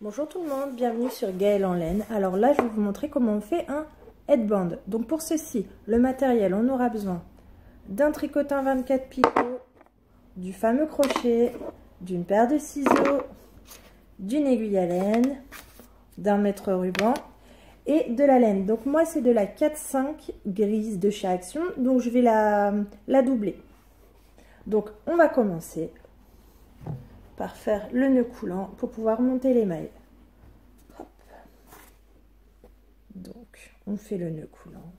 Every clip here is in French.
Bonjour tout le monde, bienvenue sur Gaëlle en laine. Alors là, je vais vous montrer comment on fait un headband. Donc pour ceci, le matériel, on aura besoin d'un tricotin 24 picots, du fameux crochet, d'une paire de ciseaux, d'une aiguille à laine, d'un mètre ruban et de la laine. Donc moi, c'est de la 4-5 grise de chez Action, donc je vais la doubler. Donc on va commencer par faire le nœud coulant pour pouvoir monter les mailles. Hop. Donc on fait le nœud coulant,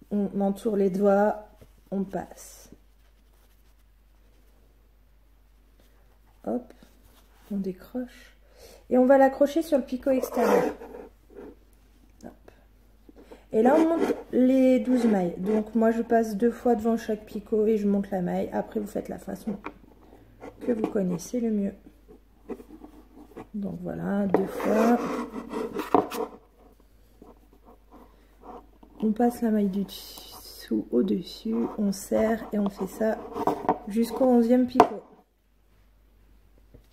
on entoure les doigts, on passe. Hop, on décroche et on va l'accrocher sur le picot extérieur. Hop. Et là on monte les 12 mailles. Donc moi je passe 2 fois devant chaque picot et je monte la maille. Après vous faites la façon que vous connaissez le mieux. Donc voilà, 2 fois. On passe la maille du dessous au dessus, on serre et on fait ça jusqu'au 11e picot.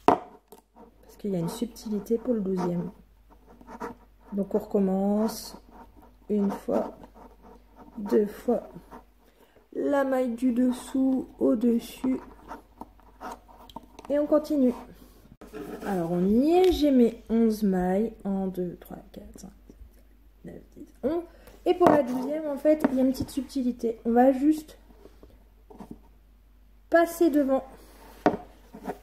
Parce qu'il y a une subtilité pour le 12e. Donc on recommence 1 fois, 2 fois. La maille du dessous au dessus. Et on continue. Alors on y est, j'ai mes 11 mailles. 1, 2, 3, 4, 5, 9, 10, 11. Et pour la 12e, en fait, il y a une petite subtilité. On va juste passer devant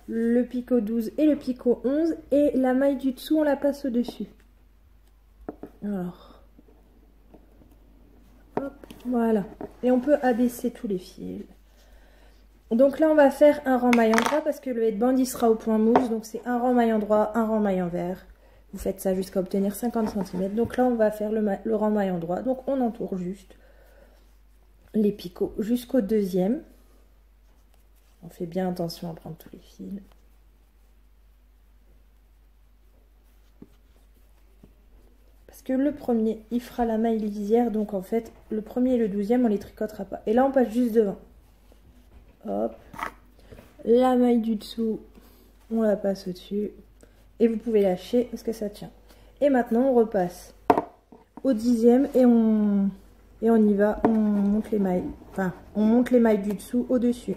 le picot 12 et le picot 11. Et la maille du dessous, on la passe au-dessus. Alors, hop, voilà. Et on peut abaisser tous les fils. Donc là, on va faire un rang maille en droit parce que le headband, il sera au point mousse. Donc c'est un rang maille en droit, un rang maille envers. Vous faites ça jusqu'à obtenir 50 cm. Donc là, on va faire le rang maille en droit. Donc on entoure juste les picots jusqu'au 2e. On fait bien attention à prendre tous les fils. Parce que le premier, il fera la maille lisière. Donc en fait, le premier et le 12e, on les tricotera pas. Et là, on passe juste devant. Hop, la maille du dessous, on la passe au-dessus. Et vous pouvez lâcher parce que ça tient. Et maintenant, on repasse au 10e et on y va. On monte les mailles. Enfin, on monte les mailles du dessous au-dessus.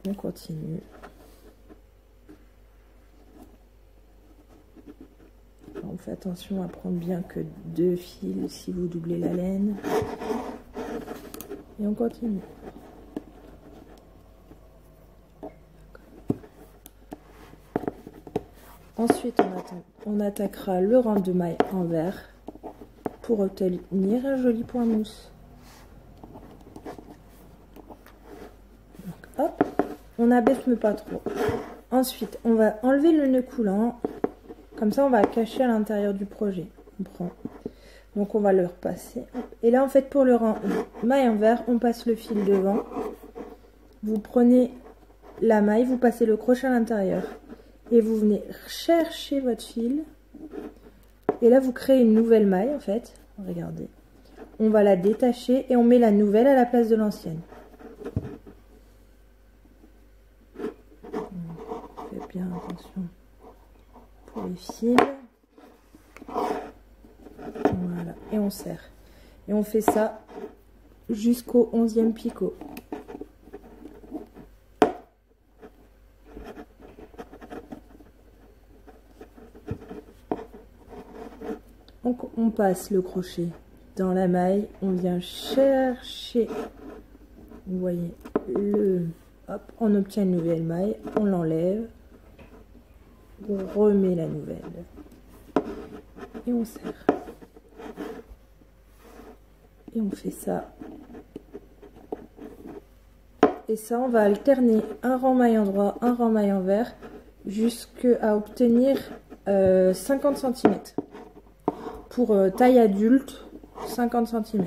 On continue. On fait attention à prendre bien que 2 fils si vous doublez la laine. Et on continue. Ensuite, on attaquera le rang de mailles envers pour obtenir un joli point mousse. Donc, hop, on abaisse mais pas trop. Ensuite, on va enlever le nœud coulant. Comme ça, on va cacher à l'intérieur du projet. On prend. Donc, on va le repasser. Et là, en fait, pour le rang maille envers, on passe le fil devant. Vous prenez la maille, vous passez le crochet à l'intérieur. Et vous venez chercher votre fil. Et là, vous créez une nouvelle maille, en fait. Regardez. On va la détacher et on met la nouvelle à la place de l'ancienne. Faites bien attention. Pour les fils, voilà, et on serre et on fait ça jusqu'au 11e picot. Donc on passe le crochet dans la maille, on vient chercher, vous voyez, hop, on obtient une nouvelle maille, on l'enlève. On remet la nouvelle et on serre et on fait ça et ça on va alterner un rang maille en droit, un rang maille envers jusqu'à obtenir 50 cm pour taille adulte. 50 cm.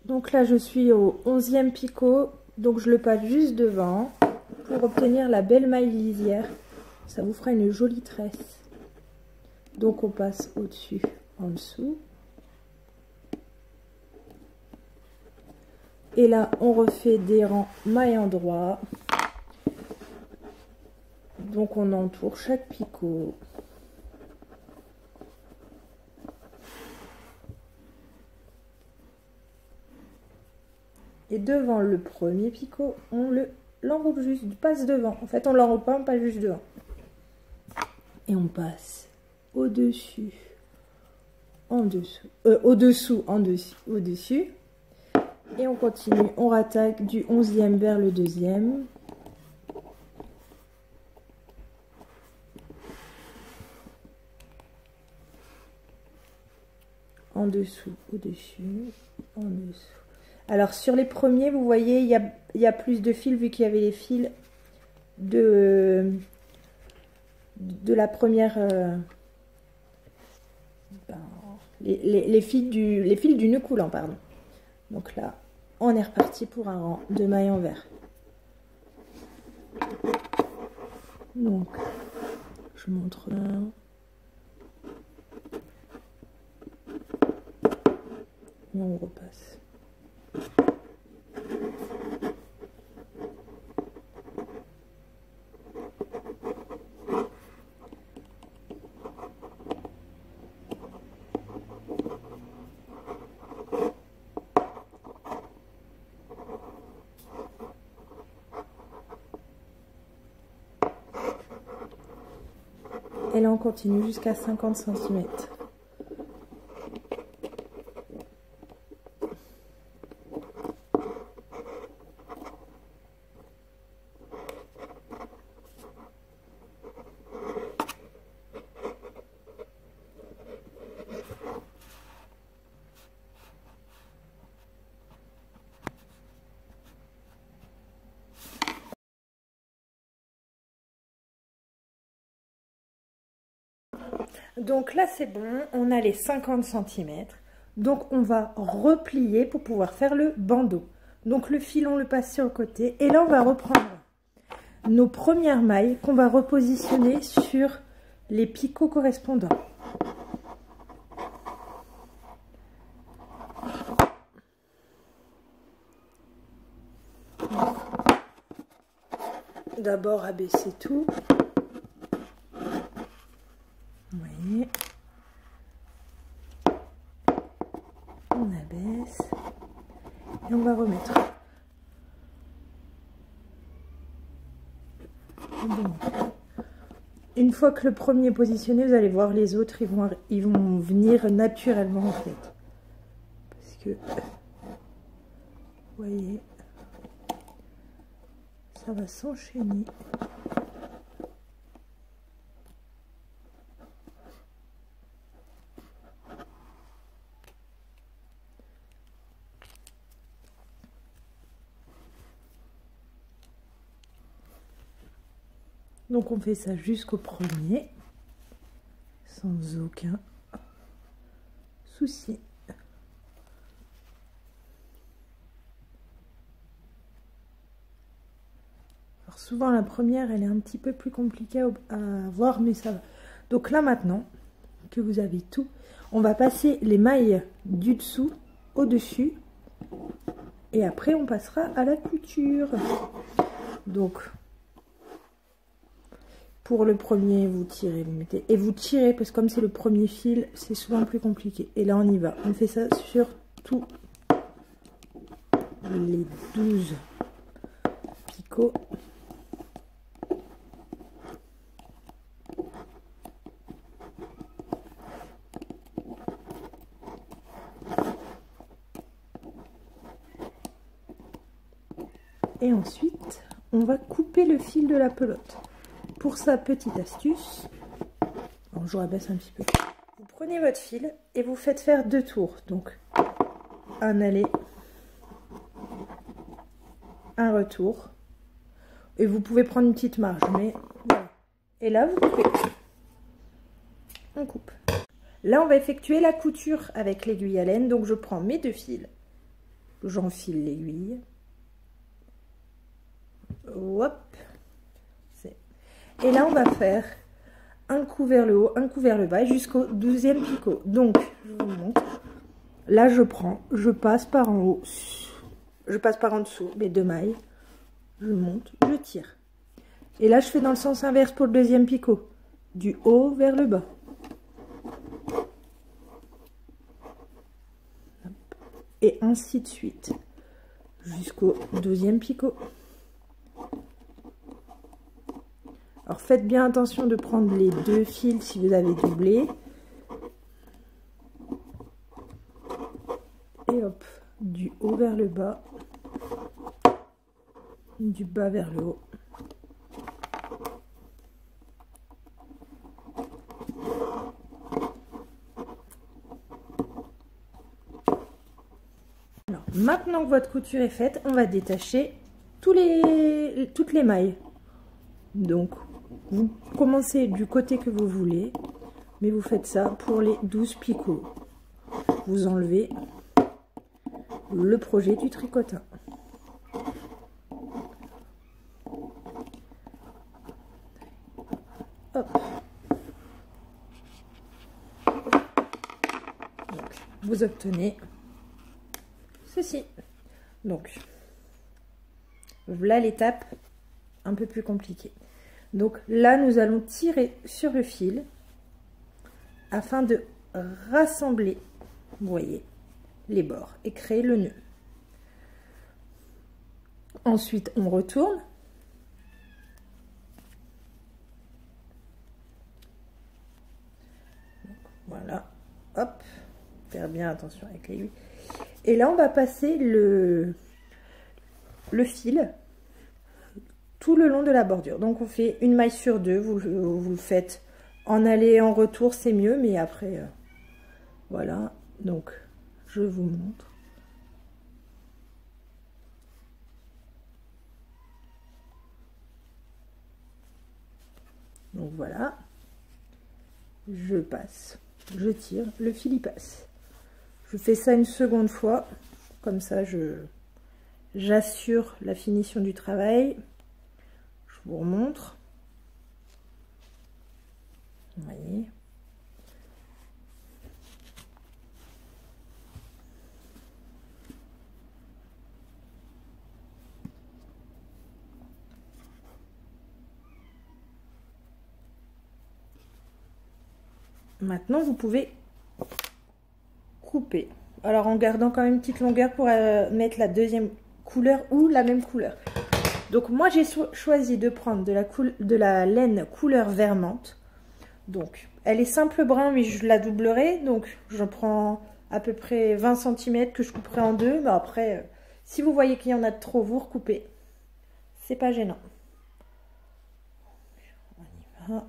Donc là, je suis au 11e picot, donc je le passe juste devant pour obtenir la belle maille lisière Ça vous fera une jolie tresse. Donc on passe au-dessus, en dessous. Et là, on refait des rangs mailles endroit. Donc on entoure chaque picot. Et devant le premier picot, on l'enroule juste, passe devant. En fait, on l'enroule pas, on passe juste devant. Et on passe au-dessus, en dessous, au-dessous, en dessus, au-dessus. Et on continue, on rattaque du 11e vers le 2e. En dessous, au-dessus, en dessous. Alors sur les premiers, vous voyez, il y a plus de fils vu qu'il y avait les fils de la première... les fils du nœud coulant, pardon. Donc là, on est reparti pour un rang de mailles envers. Donc, je montre là. Et on repasse. Et là, on continue jusqu'à 50 cm. Donc là, c'est bon, on a les 50 cm. Donc, on va replier pour pouvoir faire le bandeau. Donc, le fil, on le passe sur le côté. Et là, on va reprendre nos premières mailles qu'on va repositionner sur les picots correspondants. D'abord, abaisser tout. Vous voyez, on abaisse et on va remettre. Bon. Une fois que le premier est positionné, vous allez voir les autres, ils vont venir naturellement en fait. Parce que, vous voyez, ça va s'enchaîner. Donc on fait ça jusqu'au premier, sans aucun souci. Alors souvent la première, elle est un petit peu plus compliquée à voir, mais ça va. Donc là maintenant que vous avez tout, on va passer les mailles du dessous au dessus, et après on passera à la couture. Donc pour le premier, vous tirez, vous mettez, et vous tirez, parce que comme c'est le premier fil, c'est souvent plus compliqué. Et là, on y va. On fait ça sur tous les 12 picots. Et ensuite, on va couper le fil de la pelote. Pour ça, petite astuce, alors je rabaisse un petit peu. Vous prenez votre fil et vous faites faire 2 tours. Donc, un aller, un retour. Et vous pouvez prendre une petite marge, mais voilà. Et là, vous coupez. On coupe. Là, on va effectuer la couture avec l'aiguille à laine. Donc, je prends mes 2 fils. J'enfile l'aiguille. Hop. Et là, on va faire un coup vers le haut, un coup vers le bas jusqu'au 12e picot. Donc, je vous montre. Là, je passe par en haut, je passe par en dessous mes 2 mailles. Je monte, je tire. Et là, je fais dans le sens inverse pour le 2e picot. Du haut vers le bas. Et ainsi de suite. Jusqu'au 12e picot. Alors, faites bien attention de prendre les 2 fils si vous avez doublé. Et hop, du haut vers le bas. Du bas vers le haut. Alors, maintenant que votre couture est faite, on va détacher toutes les mailles. Donc, vous commencez du côté que vous voulez, mais vous faites ça pour les 12 picots. Vous enlevez le projet du tricotin. Hop. Donc, vous obtenez ceci. Donc, voilà l'étape un peu plus compliquée. Donc là, nous allons tirer sur le fil afin de rassembler, vous voyez, les bords et créer le nœud. Ensuite, on retourne. Donc, voilà, hop, faire bien attention avec l'aiguille. Et là, on va passer le fil tout le long de la bordure. Donc on fait une maille sur 2, vous le faites en aller et en retour, c'est mieux, mais après voilà, donc je vous montre. Donc voilà, je passe, je tire, le fil y passe. Je fais ça une seconde fois, comme ça j'assure la finition du travail. Je vous remontre. Vous voyez. Maintenant, vous pouvez couper. Alors, en gardant quand même une petite longueur pour mettre la 2e couleur ou la même couleur. Donc moi j'ai choisi de prendre de la laine couleur vert menthe. Donc elle est simple brun mais je la doublerai. Donc je prends à peu près 20 cm que je couperai en 2. Mais après si vous voyez qu'il y en a de trop, vous recoupez. C'est pas gênant. On y va.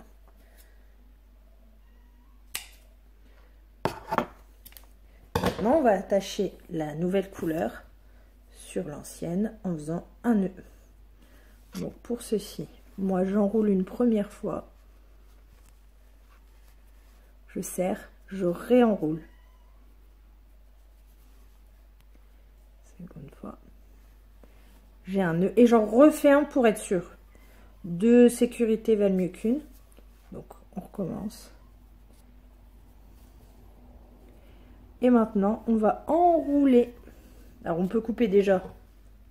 Maintenant on va attacher la nouvelle couleur sur l'ancienne en faisant un nœud. Donc pour ceci, moi j'enroule une première fois, je serre, je réenroule. Seconde fois, j'ai un nœud et j'en refais un pour être sûr. 2 sécurités valent mieux qu'une. Donc on recommence. Et maintenant on va enrouler. Alors on peut couper déjà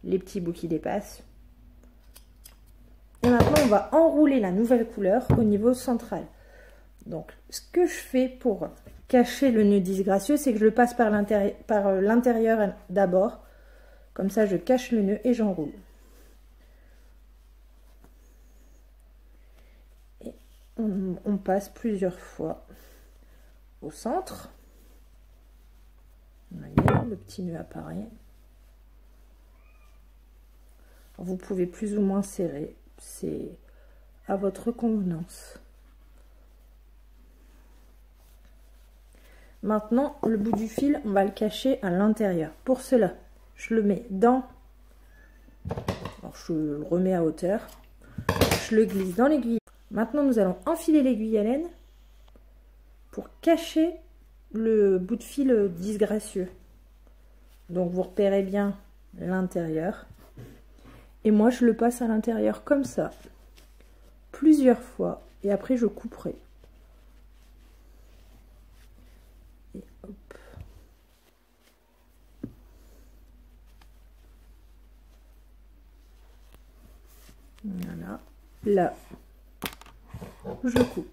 les petits bouts qui dépassent. Et maintenant, on va enrouler la nouvelle couleur au niveau central. Donc, ce que je fais pour cacher le nœud disgracieux, c'est que je le passe par l'intérieur d'abord. Comme ça, je cache le nœud et j'enroule. Et on passe plusieurs fois au centre. Le petit nœud apparaît. Vous pouvez plus ou moins serrer. C'est à votre convenance. Maintenant, le bout du fil, on va le cacher à l'intérieur. Pour cela, je le mets dans... Alors, je le remets à hauteur. Je le glisse dans l'aiguille. Maintenant, nous allons enfiler l'aiguille à laine pour cacher le bout de fil disgracieux. Donc, vous repérez bien l'intérieur. Et moi, je le passe à l'intérieur comme ça, plusieurs fois et après je couperai. Et hop. Voilà. Là, je coupe.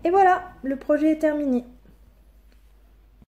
Et voilà, le projet est terminé.